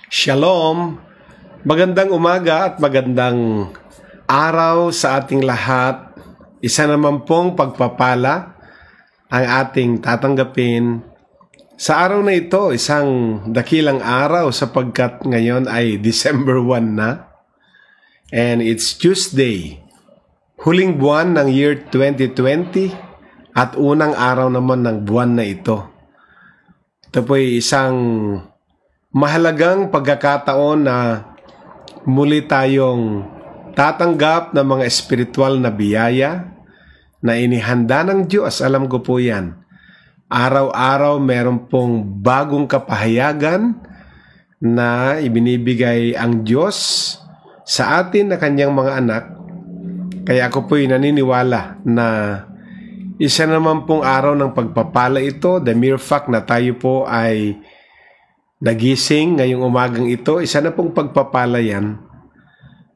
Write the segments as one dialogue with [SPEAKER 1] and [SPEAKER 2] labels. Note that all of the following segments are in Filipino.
[SPEAKER 1] Shalom! Magandang umaga at magandang araw sa ating lahat. Isa naman pong pagpapala ang ating tatanggapin. Sa araw na ito, isang dakilang araw sapagkat ngayon ay December 1 na. And it's Tuesday, huling buwan ng year 2020 at unang araw naman ng buwan na ito. Ito po ay isang mahalagang pagkakataon na muli tayong tatanggap ng mga espiritual na biyaya na inihanda ng Diyos. Alam ko po yan. Araw-araw meron pong bagong kapahayagan na ibinibigay ang Diyos sa atin na kanyang mga anak. Kaya ako po'y naniniwala na isa naman pong araw ng pagpapala ito. The mere fact na tayo po ay nagising ngayong umagang ito, isa na pong pagpapala yan.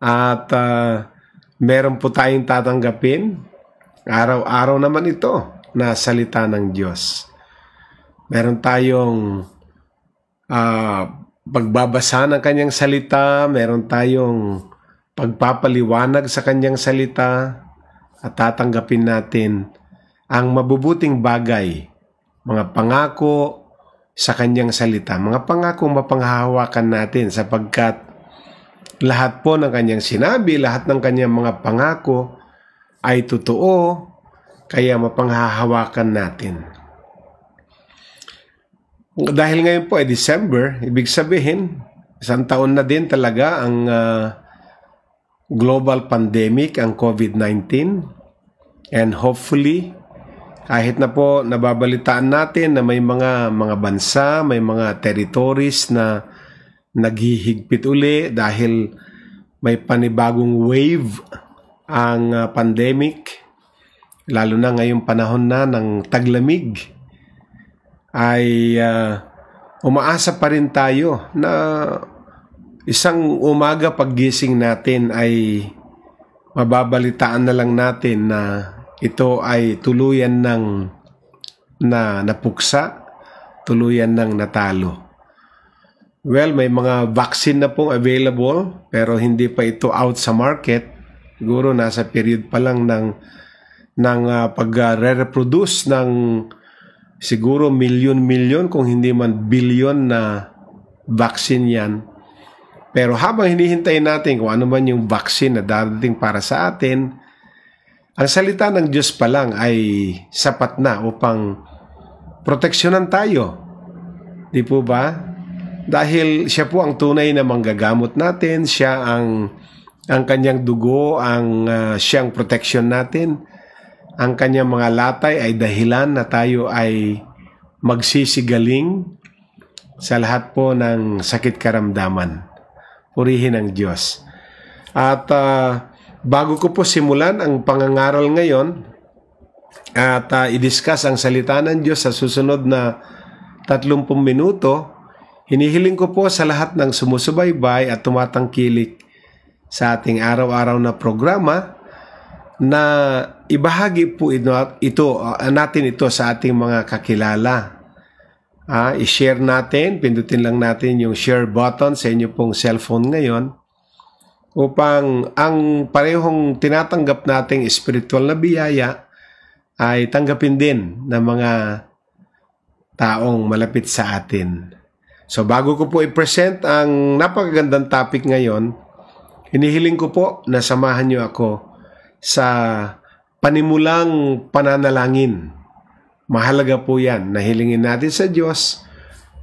[SPEAKER 1] At meron po tayong tatanggapin. Araw-araw naman ito na salita ng Diyos. Meron tayong pagbabasa ng kanyang salita. Meron tayong pagpapaliwanag sa kanyang salita. At tatanggapin natin ang mabubuting bagay, mga pangako sa kanyang salita, mga pangakong mapanghahawakan natin sapagkat lahat po ng kanyang sinabi, lahat ng kanyang mga pangako ay totoo, kaya mapanghahawakan natin. Dahil ngayon po ay December, ibig sabihin, isang taon na din talaga ang global pandemic, ang COVID-19, and hopefully, kahit na po nababalitaan natin na may mga bansa, may mga territories na naghihigpit uli dahil may panibagong wave ang pandemic, lalo na ngayong panahon na ng taglamig, ay umaasa pa rin tayo na isang umaga paggising natin ay mababalitaan na lang natin na ito ay tuluyan ng napuksa, tuluyan ng natalo. Well, may mga vaccine na pong available pero hindi pa ito out sa market. Siguro nasa period pa lang ng pag-reproduce ng siguro milyon-milyon kung hindi man bilyon na vaccine yan. Pero habang hinihintay natin kung ano man yung vaccine na darating para sa atin, ang salita ng Diyos pa lang ay sapat na upang proteksyonan tayo. Di po ba? Dahil siya po ang tunay na manggagamot natin, siya ang kanyang dugo, siyang proteksyon natin. Ang kanyang mga latay ay dahilan na tayo ay magsisigaling sa lahat po ng sakit karamdaman. Purihin ang Diyos. At bago ko po simulan ang pangangaral ngayon at i-discuss ang salita ng Diyos sa susunod na 30 minuto, hinihiling ko po sa lahat ng sumusubaybay at tumatangkilik sa ating araw-araw na programa na ibahagi po natin ito sa ating mga kakilala. I-share natin, pindutin lang natin yung share button sa inyo pong cellphone ngayon upang ang parehong tinatanggap nating spiritual na biyaya ay tanggapin din ng mga taong malapit sa atin. So bago ko po i-present ang napakagandang topic ngayon, hinihiling ko po na samahan niyo ako sa panimulang pananalangin. Mahalaga po yan na hilingin natin sa Diyos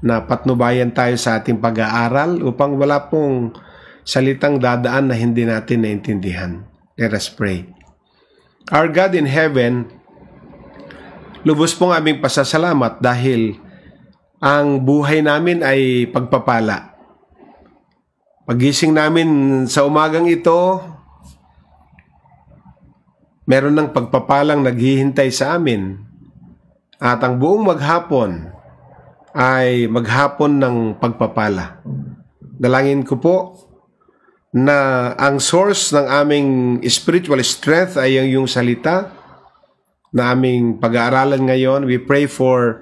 [SPEAKER 1] na patnubayan tayo sa ating pag-aaral upang wala pong salitang dadaan na hindi natin naintindihan. Let us pray. Our God in heaven, lubos pong aming pasasalamat dahil ang buhay namin ay pagpapala. Pagising namin sa umagang ito, meron ng pagpapalang naghihintay sa amin. At ang buong maghapon ay maghapon ng pagpapala. Dalangin ko po na ang source ng aming spiritual strength ay ang iyong salita na aming pag-aaralan ngayon. We pray for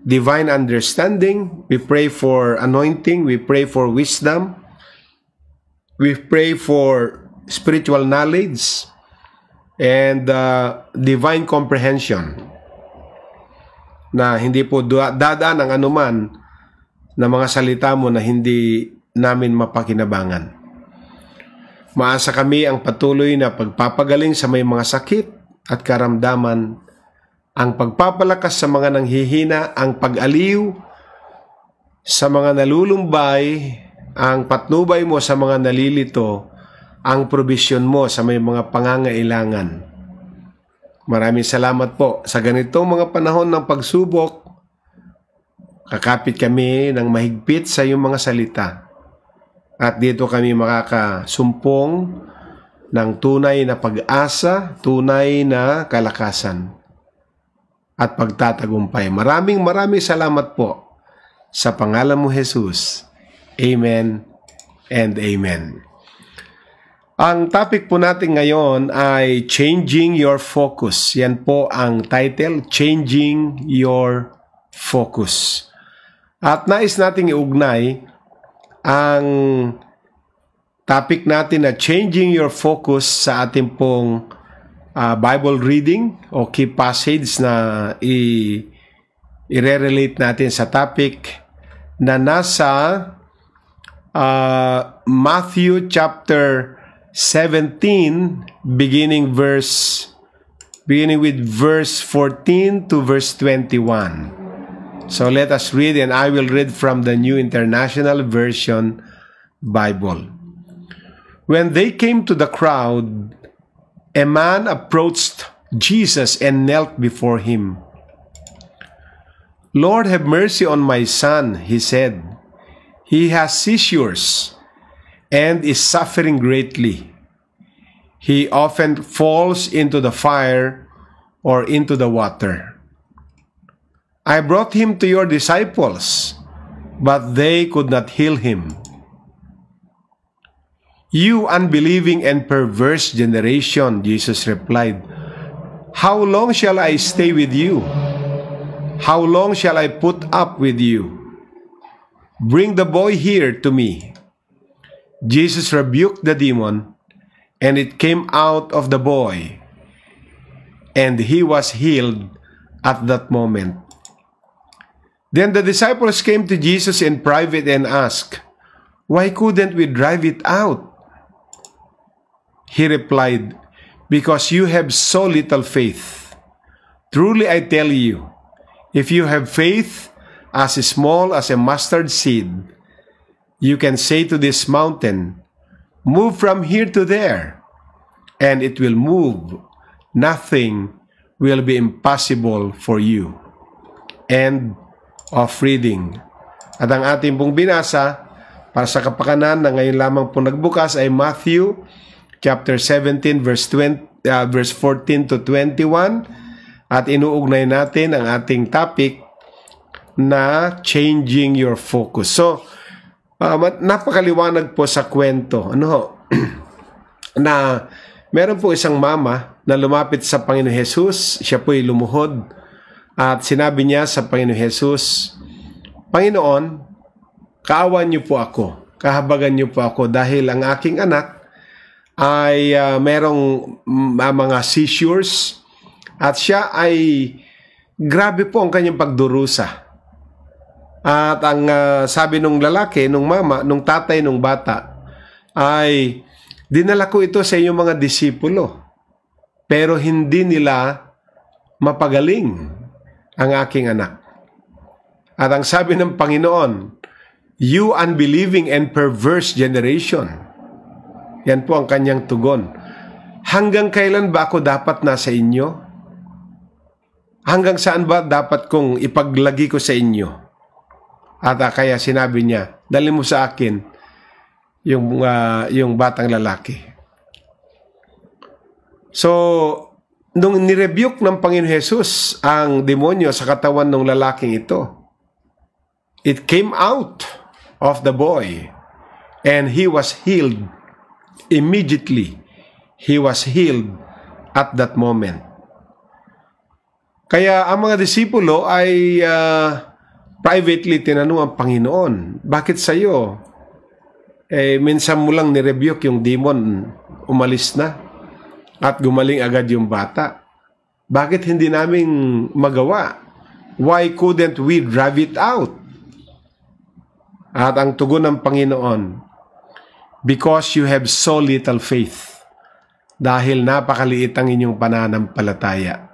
[SPEAKER 1] divine understanding. We pray for anointing. We pray for wisdom. We pray for spiritual knowledge and divine comprehension, na hindi po dadaan ang anuman na mga salita mo na hindi namin mapakinabangan. Maasa kami ang patuloy na pagpapagaling sa may mga sakit at karamdaman, ang pagpapalakas sa mga nanghihina, ang pag-aliw sa mga nalulumbay, ang patnubay mo sa mga nalilito, ang probisyon mo sa may mga pangangailangan. Maraming salamat po sa ganitong mga panahon ng pagsubok. Kakapit kami ng mahigpit sa iyong mga salita. At dito kami makakasumpong ng tunay na pag-asa, tunay na kalakasan at pagtatagumpay. Maraming salamat po sa pangalan mo, Jesus. Amen and amen. Ang topic po natin ngayon ay Changing Your Focus. Yan po ang title, Changing Your Focus. At nais nating iugnay ang topic natin na Changing Your Focus sa ating pong Bible reading o key passage na i-relate natin sa topic na nasa Matthew chapter 17 beginning with verse 14 to verse 21. So let us read, and I will read from the New International Version Bible. When they came to the crowd, a man approached Jesus and knelt before him. "Lord, have mercy on my son," he said. "He has seizures and is suffering greatly. He often falls into the fire or into the water. I brought him to your disciples, but they could not heal him." "You unbelieving and perverse generation," Jesus replied, "how long shall I stay with you? How long shall I put up with you? Bring the boy here to me." Jesus rebuked the demon, and it came out of the boy, and he was healed at that moment. Then the disciples came to Jesus in private and asked, "Why couldn't we drive it out?" He replied, "Because you have so little faith. Truly I tell you, if you have faith as small as a mustard seed, you can say to this mountain, 'Move from here to there,' and it will move. Nothing will be impossible for you." End of reading. At ang ating pong binasa para sa kapakanan na ngayon lamang po nagbukas ay Matthew chapter 17 verse 14 to 21, at inuugnay natin ang ating topic na Changing Your Focus. So, napakaliwanag po sa kwento. Na meron po isang mama na lumapit sa Panginoon Jesus. Siya po'y lumuhod at sinabi niya sa Panginoon Jesus, "Panginoon, kaawan niyo po ako, kahabagan niyo po ako dahil ang aking anak ay merong mga seizures at siya ay grabe po ang kanyang pagdurusa." At ang sabi nung lalaki, nung mama, nung tatay, nung bata, ay dinala ko ito sa inyong mga disipulo, pero hindi nila mapagaling ang aking anak. At ang sabi ng Panginoon, "You unbelieving and perverse generation." Yan po ang kanyang tugon. Hanggang kailan ba ako dapat nasa inyo? Hanggang saan ba dapat kong ipaglagi ko sa inyo? At kaya sinabi niya, "Dali mo sa akin yung batang lalaki." So, nung nirebuke ng Panginoon Jesus ang demonyo sa katawan ng lalaking ito, it came out of the boy and he was healed immediately. He was healed at that moment. Kaya ang mga disipulo ay privately tinanong ang Panginoon, bakit sa'yo? Minsan mo lang nirebuke yung demon, umalis na at gumaling agad yung bata. Bakit hindi namin magawa? Why couldn't we drive it out? At ang tugon ng Panginoon, because you have so little faith. Dahil napakaliit ang inyong pananampalataya.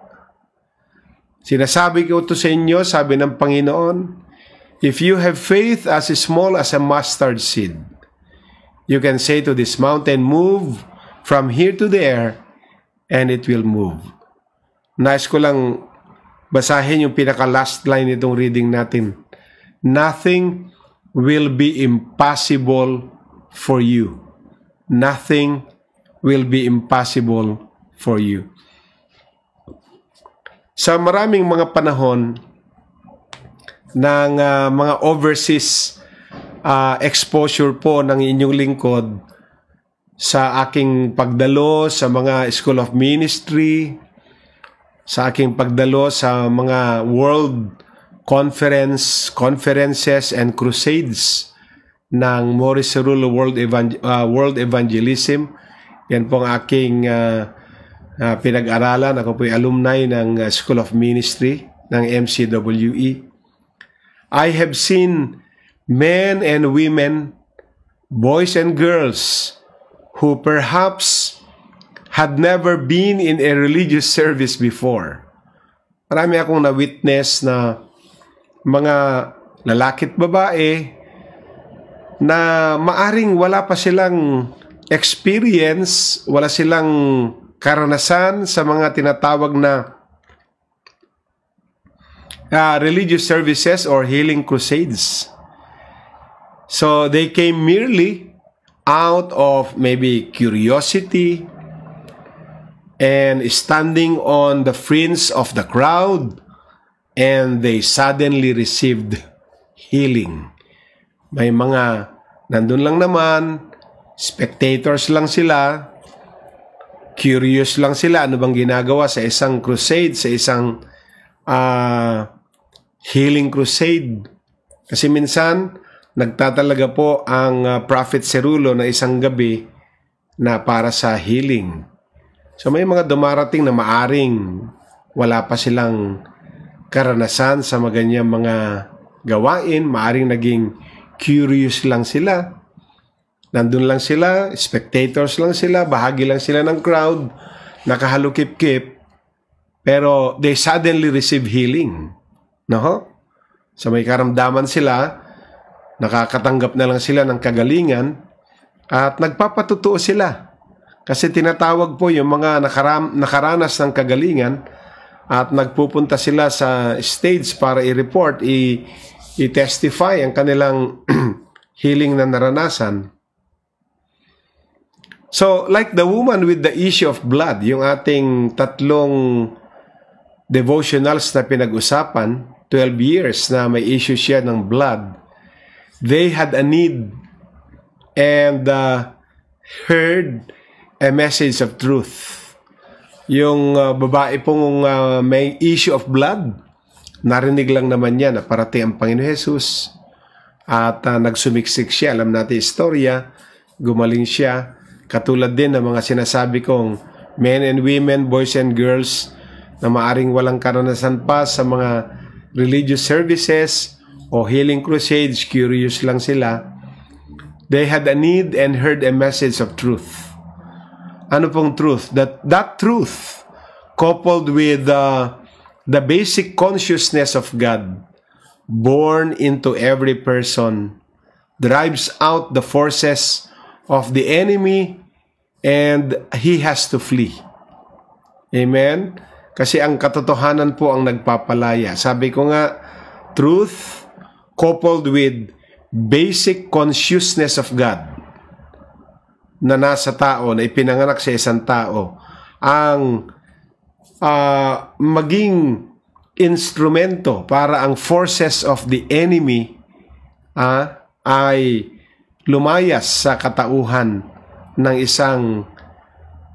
[SPEAKER 1] Sinasabi ko ito sa inyo, sabi ng Panginoon, if you have faith as small as a mustard seed, you can say to this mountain, move from here to there, and it will move. Nais ko lang basahin yung pinaka-last line nitong reading natin. Nothing will be impossible for you. Nothing will be impossible for you. Sa maraming mga panahon ng mga overseas exposure po ng inyong lingkod sa aking pagdalo sa mga School of Ministry, sa aking pagdalo sa mga world conferences and crusades ng Morris Cerullo World Evangelism. Yan po ang aking pinag-aralan. Ako po ay alumni ng School of Ministry ng MCWE. I have seen men and women, boys and girls, who perhaps had never been in a religious service before. Marami akong na-witness na mga lalaki at babae na maaring wala pa silang experience, wala silang karanasan sa mga tinatawag na religious services or healing crusades. So they came merely out of maybe curiosity and standing on the fringe of the crowd, and they suddenly received healing. May mga nandun lang naman, spectators lang sila, curious lang sila, ano bang ginagawa sa isang crusade, sa isang healing crusade. Kasi minsan, nagtatalaga po ang Prophet Cerullo na isang gabi na para sa healing. So may mga dumarating na maaring wala pa silang karanasan sa maganyang mga gawain, maaring naging curious lang sila. Nandun lang sila, spectators lang sila, bahagi lang sila ng crowd, nakahalukip-kip, pero they suddenly receive healing. No? So may karamdaman sila, nakakatanggap na lang sila ng kagalingan, at nagpapatutuo sila. Kasi tinatawag po yung mga nakaranas ng kagalingan, at nagpupunta sila sa stage para i-report, i-testify ang kanilang healing na naranasan. So, like the woman with the issue of blood, yung ating tatlong devotionals na pinag-usapan, 12 years na may issue siya ng blood, they had a need and heard a message of truth. Yung babae pong may issue of blood, narinig lang naman niya na parating ang Panginoon Jesus at nagsumiksik siya. Alam natin istorya, gumaling siya. Katulad din ng mga sinasabi kong men and women, boys and girls na maaring walang karanasan pa sa mga religious services o healing crusades, curious lang sila. They had a need and heard a message of truth. Ano pong truth? That truth, coupled with the basic consciousness of God, born into every person, drives out the forces of the enemy, and he has to flee. Amen? Kasi ang katotohanan po ang nagpapalaya. Sabi ko nga, truth coupled with basic consciousness of God na nasa tao, na ipinanganak sa isang tao, ang maging instrumento para ang forces of the enemy ay lumayas sa katauhan ng isang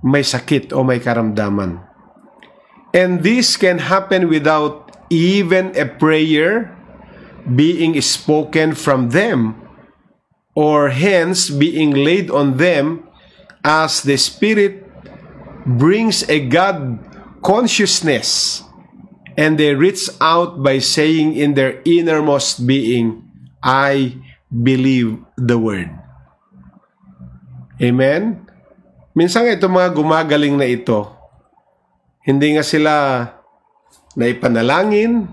[SPEAKER 1] may sakit o may karamdaman. And this can happen without even a prayer, being spoken from them, or hence being laid on them, as the Spirit brings a God consciousness, and they reach out by saying in their innermost being, I believe the Word. Amen? Minsan itong mga gumagaling na ito, hindi nga sila naipanalangin,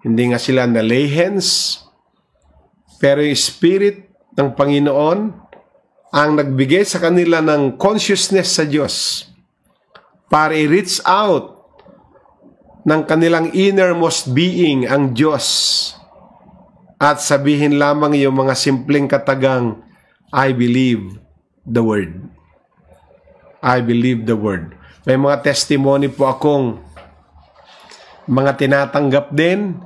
[SPEAKER 1] hindi nga sila na-lay hands, pero yung Spirit ng Panginoon ang nagbigay sa kanila ng consciousness sa Diyos para i-reach out ng kanilang innermost being ang Diyos at sabihin lamang yung mga simpleng katagang, I believe the Word. I believe the Word. May mga testimony po akong mga tinatanggap din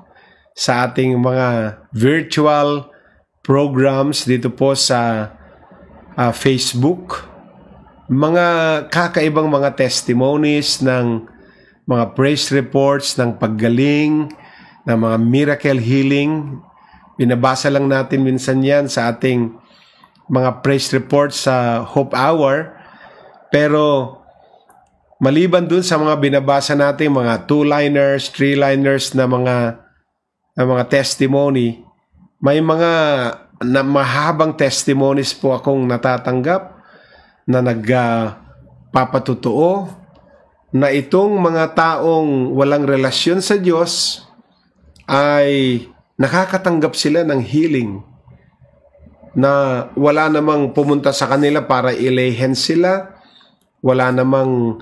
[SPEAKER 1] sa ating mga virtual programs dito po sa Facebook. Mga kakaibang mga testimonies ng mga praise reports ng paggaling, ng mga miracle healing. Binabasa lang natin minsan yan sa ating mga praise reports sa Hope Hour. Pero maliban dun sa mga binabasa natin, mga 2-liners, 3-liners na mga testimony, may mga mahabang testimonies po akong natatanggap na nagpapatutuo na itong mga taong walang relasyon sa Diyos ay nakakatanggap sila ng healing, na wala namang pumunta sa kanila para i-lay hands sila, wala namang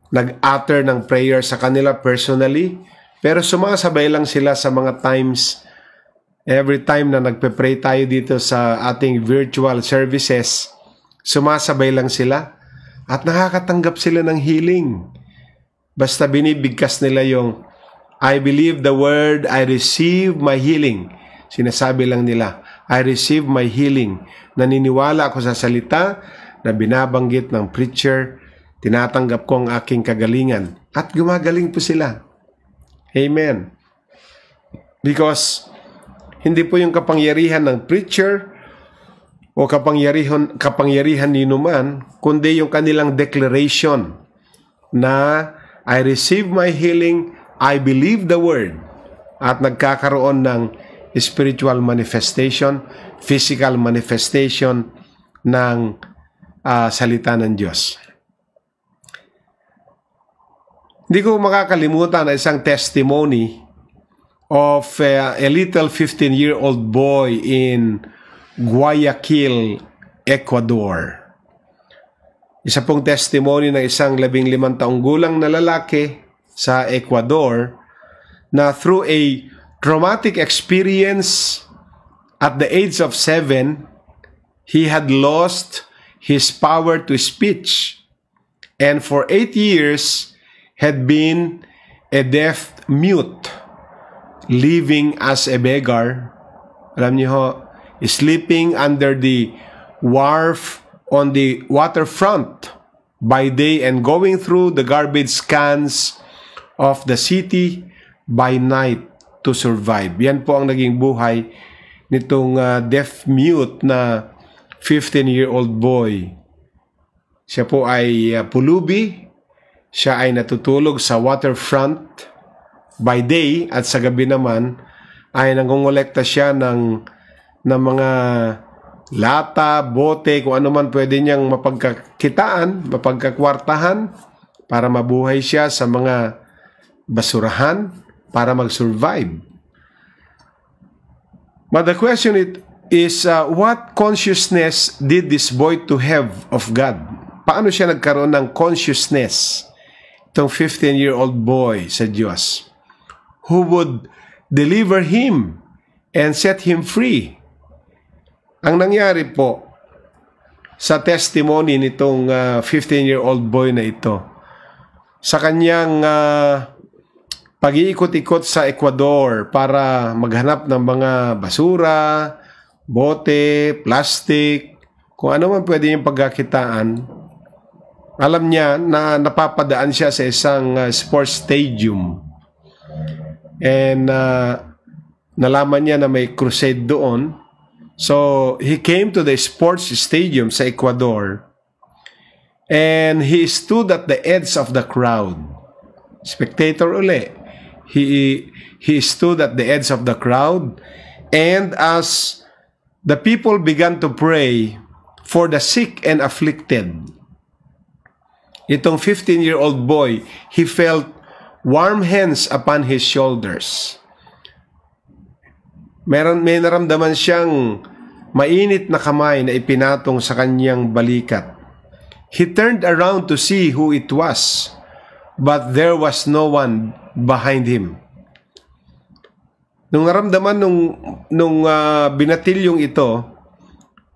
[SPEAKER 1] nag-utter ng prayer sa kanila personally, pero sumasabay lang sila sa mga times, every time na nagpe-pray tayo dito sa ating virtual services, sumasabay lang sila at nakakatanggap sila ng healing. Basta binibigkas nila yung, I believe the Word, I receive my healing. Sinasabi lang nila, I receive my healing. Naniniwala ako sa salita na binabanggit ng preacher. Tinatanggap ko ang aking kagalingan. At gumagaling po sila. Amen. Because hindi po yung kapangyarihan ng preacher o kapangyarihan ni numan, kundi yung kanilang declaration na I receive my healing, I believe the Word, at nagkakaroon ng spiritual manifestation, physical manifestation ng salita ng Diyos. Hindi ko makakalimutan na isang testimony of a little 15-year-old boy in Guayaquil, Ecuador. Isa pong testimony ng isang 15 taong gulang na lalaki sa Ecuador na through a traumatic experience at the age of 7, he had lost his power to speech, and for 8 years had been a deaf mute, living as a beggar. Alam niyo ho, sleeping under the wharf on the waterfront by day and going through the garbage cans of the city by night to survive. Yan po ang naging buhay nitong deaf-mute na 15-year-old boy. Siya po ay pulubi. Siya ay natutulog sa waterfront by day at sa gabi naman ay nangongolekta siya ng mga lata, bote, kung ano man pwede niyang mapagkakitaan, mapagkakwartahan para mabuhay siya sa mga basurahan para mag-survive. But the question is what consciousness did this boy to have of God? Paano siya nagkaroon ng consciousness, itong 15-year-old boy sa Diyos, who would deliver him and set him free? Ang nangyari po sa testimony nitong 15-year-old boy na ito, sa kanyang pag-iikot-ikot sa Ecuador para maghanap ng mga basura, bote, plastic, kung ano man pwede yung pagkakitaan, alam niya na napapadaan siya sa isang sports stadium. And nalaman niya na may crusade doon. So, he came to the sports stadium sa Ecuador and he stood at the edge of the crowd. Spectator uli. He stood at the edge of the crowd, and as the people began to pray for the sick and afflicted, itong 15-year-old boy, he felt warm hands upon his shoulders. May naramdaman siyang mainit na kamay na ipinatong sa kanyang balikat. He turned around to see who it was, but there was no one behind him. Nung naramdaman nung binatilyong ito,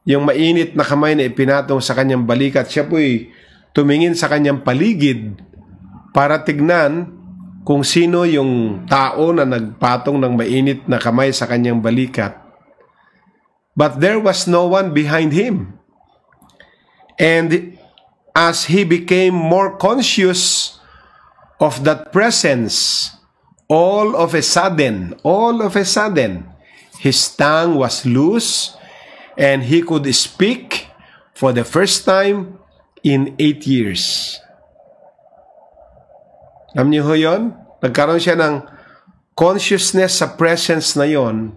[SPEAKER 1] yung mainit na kamay na ipinatong sa kanyang balikat, siya po'y tumingin sa kanyang paligid para tignan kung sino yung tao na nagpatong ng mainit na kamay sa kanyang balikat. But there was no one behind him. And as he became more conscious of that presence, all of a sudden, his tongue was loose and he could speak for the first time in 8 years. Alam niyo ho yun? Nagkaroon siya ng consciousness sa presence na yon.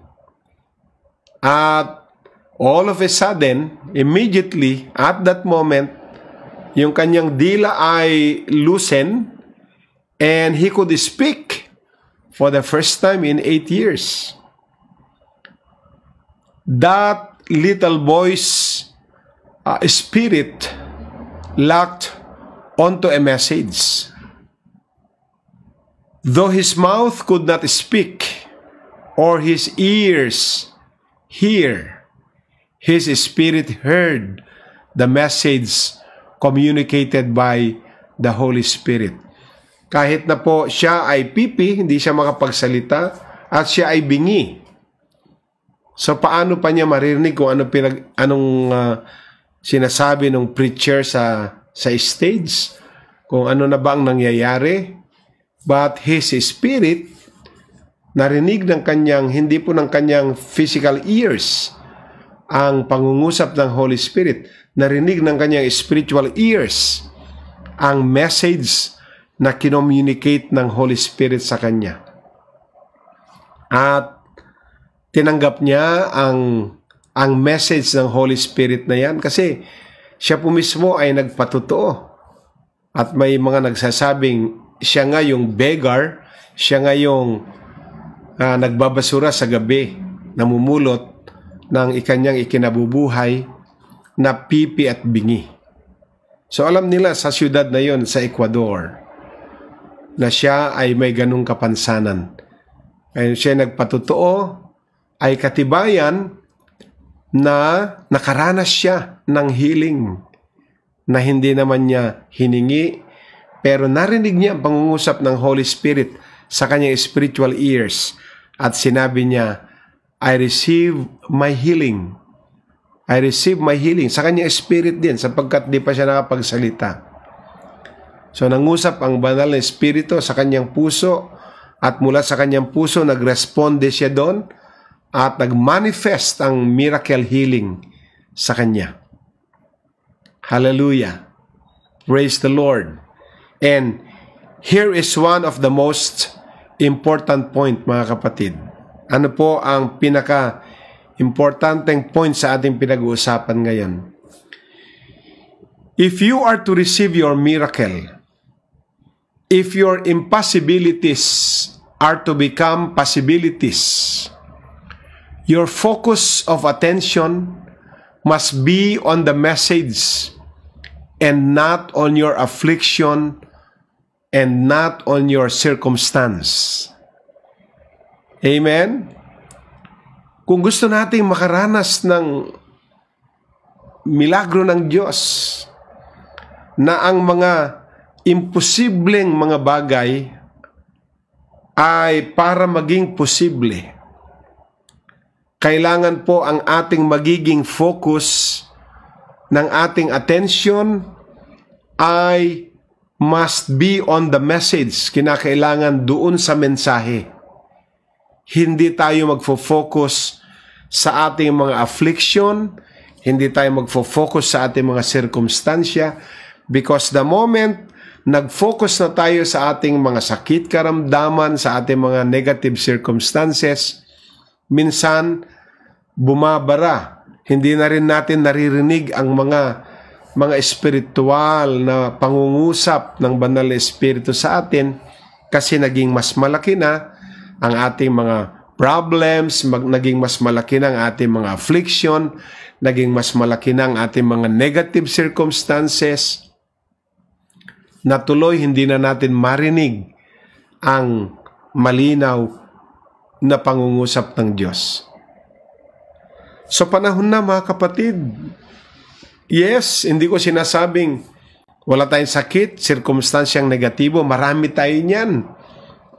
[SPEAKER 1] At all of a sudden, immediately, at that moment, yung kanyang dila ay loosen and he could speak for the first time in 8 years. That little boy's spirit locked onto a message. Though his mouth could not speak or his ears hear, his spirit heard the message communicated by the Holy Spirit. Kahit na po siya ay pipi, hindi siya makapagsalita, at siya ay bingi. So paano pa niya maririnig kung anong sinasabi ng preacher sa stage? Kung ano na ba ang nangyayari? But his spirit, narinig ng kanyang, hindi po ng kanyang physical ears, ang pangungusap ng Holy Spirit. Narinig ng kanyang spiritual ears, ang message na kinommunicate ng Holy Spirit sa kanya. At tinanggap niya ang message ng Holy Spirit na yan kasi siya po mismo ay nagpatotoo. At may mga nagsasabing siya nga yung beggar, siya nga yung nagbabasura sa gabi, namumulot ng ikanyang ikinabubuhay na pipi at bingi. So alam nila sa syudad na yon sa Ecuador na siya ay may ganung kapansanan. Kaya siya nagpatotoo ay katibayan na nakaranas siya ng healing na hindi naman niya hiningi, pero narinig niya ang pangungusap ng Holy Spirit sa kanyang spiritual ears at sinabi niya, I receive my healing. I receive my healing sa kanyang spirit din sapagkat di pa siya nakapagsalita. So nangusap ang banal na espiritu sa kanyang puso at mula sa kanyang puso nagresponde siya doon at nagmanifest ang miracle healing sa kanya. Hallelujah. Praise the Lord. And here is one of the most important point, mga kapatid. Ano po ang pinaka-importanteng point sa ating pinag-uusapan ngayon? If you are to receive your miracle, if your impossibilities are to become possibilities, your focus of attention must be on the message and not on your affliction and not on your circumstance. Amen? Kung gusto nating makaranas ng milagro ng Diyos, na ang mga imposibleng mga bagay ay para maging posible, kailangan po ang ating magiging focus ng ating attention ay must be on the message. Kinakailangan doon sa mensahe. hindi tayo magfo-focus sa ating mga affliction, hindi tayo magfo-focus sa ating mga sirkumstansya, because the moment nag-focus na tayo sa ating mga sakit, karamdaman, sa ating mga negative circumstances, minsan bumabara. Hindi na rin natin naririnig ang mga espiritual na pangungusap ng Banal na Espiritu sa atin, kasi naging mas malaki na ang ating mga problems, naging mas malaki na ang ating mga affliction, naging mas malaki na ang ating mga negative circumstances, na tuloy hindi na natin marinig ang malinaw na pangungusap ng Diyos. So panahon na, mga kapatid. Yes, hindi ko sinasabing wala tayong sakit, sirkumstansyang negatibo, marami tayo niyan.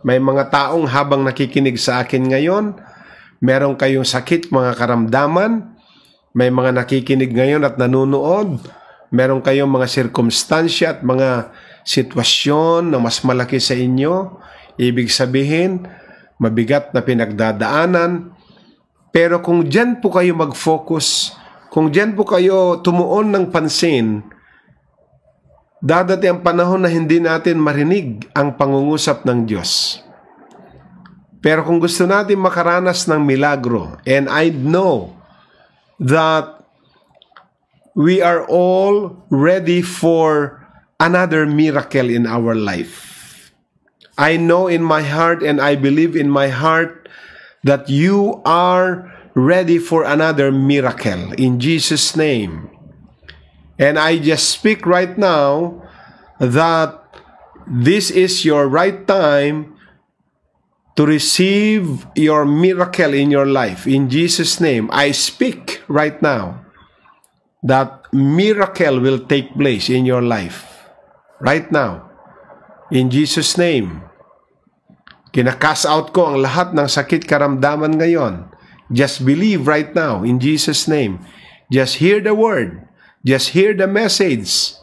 [SPEAKER 1] May mga taong habang nakikinig sa akin ngayon, meron kayong sakit, mga karamdaman, may mga nakikinig ngayon at nanunood, meron kayong mga sirkumstansya at mga sitwasyon na mas malaki sa inyo, ibig sabihin, mabigat na pinagdadaanan. Pero kung dyan po kayo mag-focus, kung dyan po kayo tumuon ng pansin, dadating ang panahon na hindi natin marinig ang pangungusap ng Diyos. Pero kung gusto natin makaranas ng milagro, and I know that we are all ready for another miracle in our life. I know in my heart and I believe in my heart that you are ready for another miracle in Jesus' name. And I just speak right now that this is your right time to receive your miracle in your life. In Jesus' name, I speak right now that miracle will take place in your life. Right now. In Jesus' name. Kina-cast out ko ang lahat ng sakit karamdaman ngayon. Just believe right now in Jesus' name. Just hear the word. Just hear the message.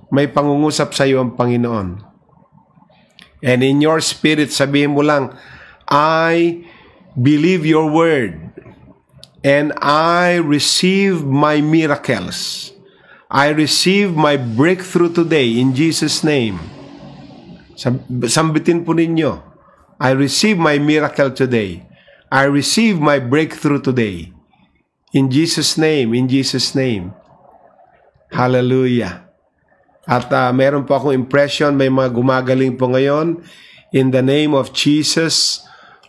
[SPEAKER 1] May pangungusap sa iyo ang Panginoon. And in your spirit, sabihin mo lang, I believe your word. And I receive my miracles. I receive my breakthrough today in Jesus' name. Sambitin po ninyo. I receive my miracle today. I receive my breakthrough today. In Jesus' name, in Jesus' name. Hallelujah. At meron po akong impression, may mga gumagaling po ngayon. In the name of Jesus,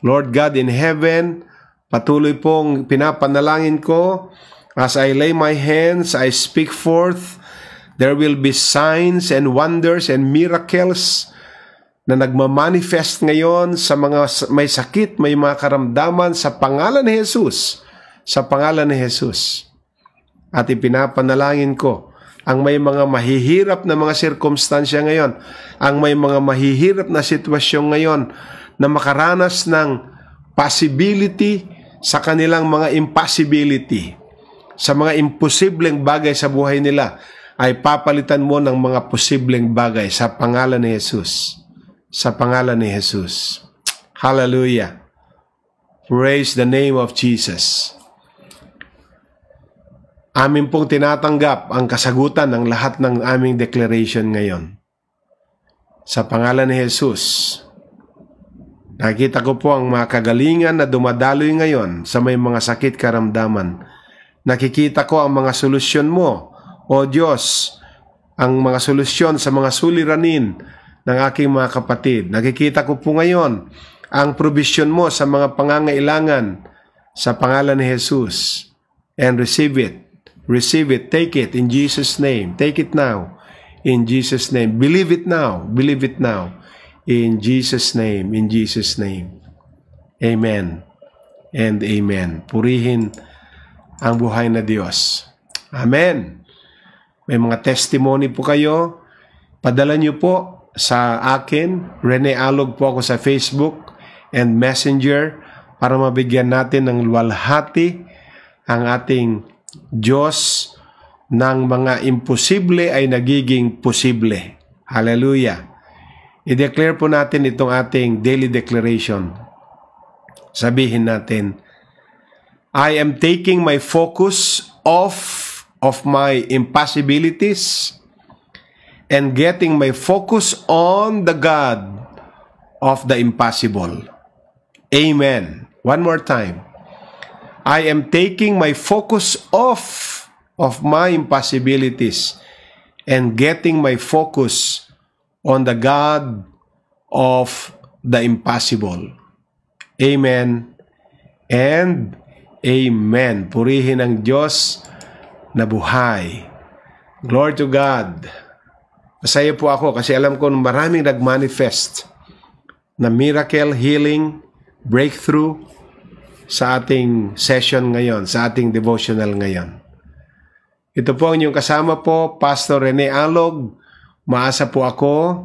[SPEAKER 1] Lord God in heaven, patuloy pong pinapanalangin ko. As I lay my hands, I speak forth. There will be signs and wonders and miracles na nagmamanifest ngayon sa mga may sakit, may mga karamdaman sa pangalan ni Jesus. Sa pangalan ni Jesus. At ipinapanalangin ko, ang may mga mahihirap na mga sirkumstansya ngayon, ang may mga mahihirap na sitwasyon ngayon na makaranas ng possibility sa kanilang mga impossibility, sa mga imposibleng bagay sa buhay nila, ay papalitan mo ng mga posibleng bagay sa pangalan ni Jesus. Sa pangalan ni Jesus. Hallelujah. Praise the name of Jesus. Amin pong tinatanggap ang kasagutan ng lahat ng aming declaration ngayon. Sa pangalan ni Jesus. Nakita ko po ang mga kagalingan na dumadaloy ngayon sa may mga sakit karamdaman. Nakikita ko ang mga solusyon mo, O Diyos, ang mga solusyon sa mga suliranin ng aking mga kapatid. Nakikita ko po ngayon ang provision mo sa mga pangangailangan sa pangalan ni Jesus. And receive it. Receive it. Take it in Jesus' name. Take it now. In Jesus' name. Believe it now. Believe it now. In Jesus' name. In Jesus' name. Amen. And amen. Purihin ang buhay na Diyos. Amen. May mga testimony po kayo. Padala niyo po sa akin. Rene Alog po ako sa Facebook and Messenger para mabigyan natin ng luwalhati ang ating Diyos ng mga imposible ay nagiging posible. Hallelujah. I-declare po natin itong ating daily declaration. Sabihin natin, I am taking my focus off of my impossibilities and getting my focus on the God of the impossible. Amen. One more time. I am taking my focus off of my impossibilities and getting my focus on the God of the impossible. Amen and amen. Purihin ang Diyos na buhay. Glory to God. Masaya po ako kasi alam ko maraming nag-manifest na miracle, healing, breakthrough sa ating session ngayon, sa ating devotional ngayon. Ito po ang inyong kasama po, Pastor Rene Alog. Maasa po ako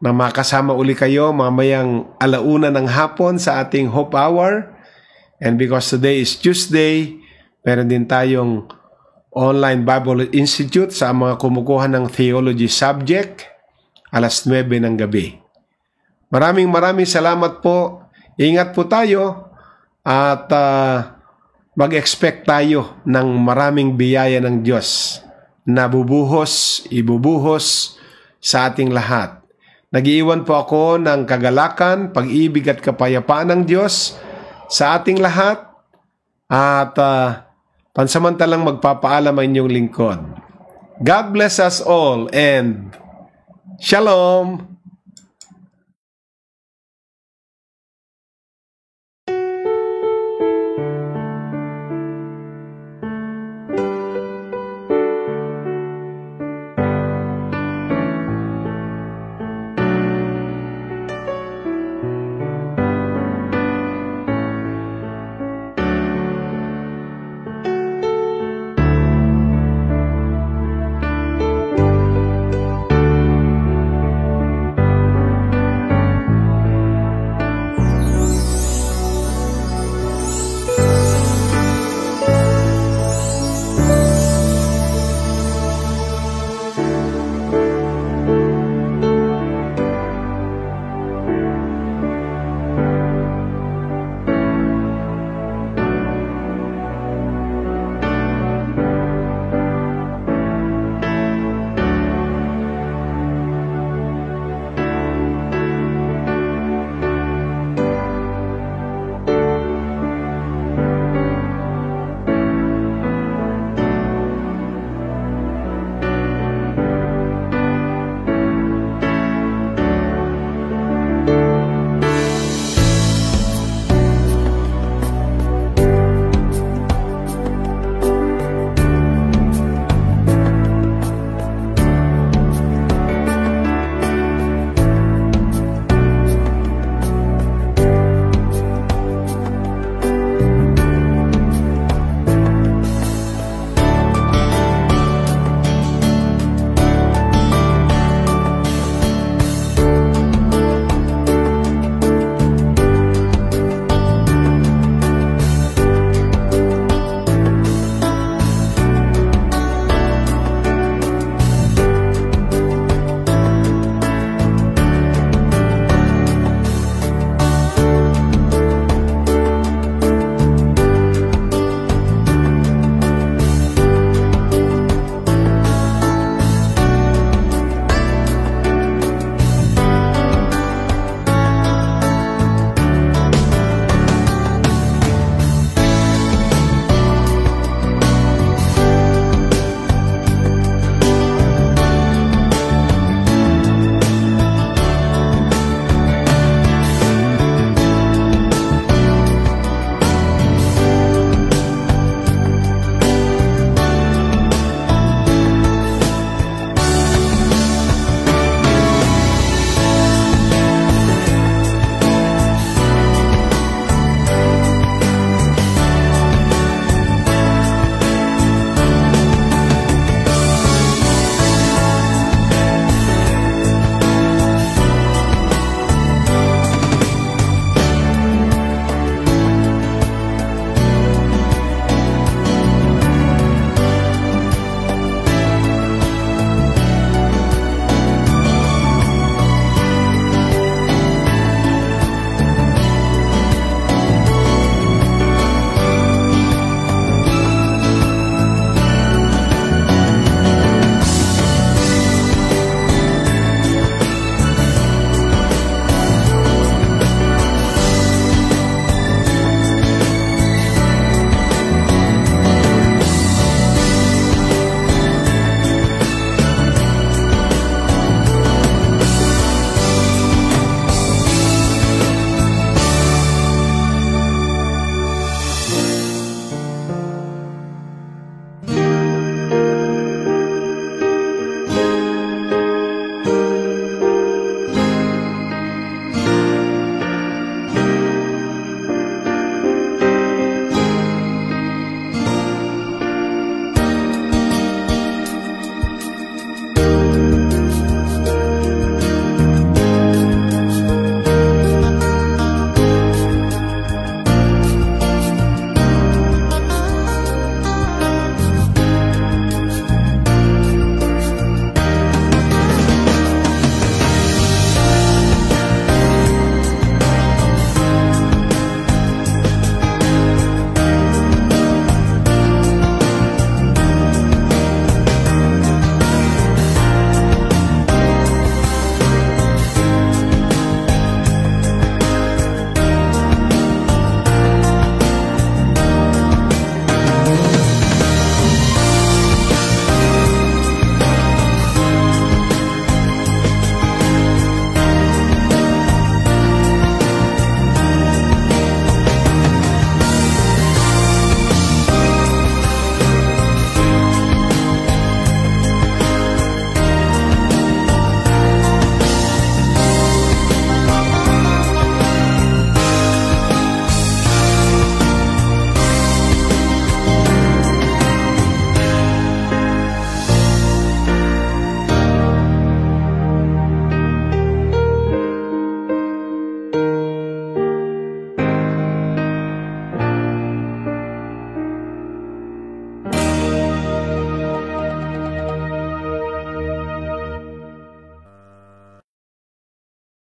[SPEAKER 1] na makasama uli kayo mamayang 1:00 ng hapon sa ating Hope Hour. And because today is Tuesday, meron din tayong Online Bible Institute sa mga kumukuha ng theology subject, 9:00 ng gabi. Maraming salamat po. Ingat po tayo at mag-expect tayo ng maraming biyaya ng Diyos na ibubuhos sa ating lahat. Nag-iiwan po ako ng kagalakan, pag-ibig at kapayapaan ng Diyos sa ating lahat at pansamantalang magpapaalam ang inyong lingkod. God bless us all and Shalom!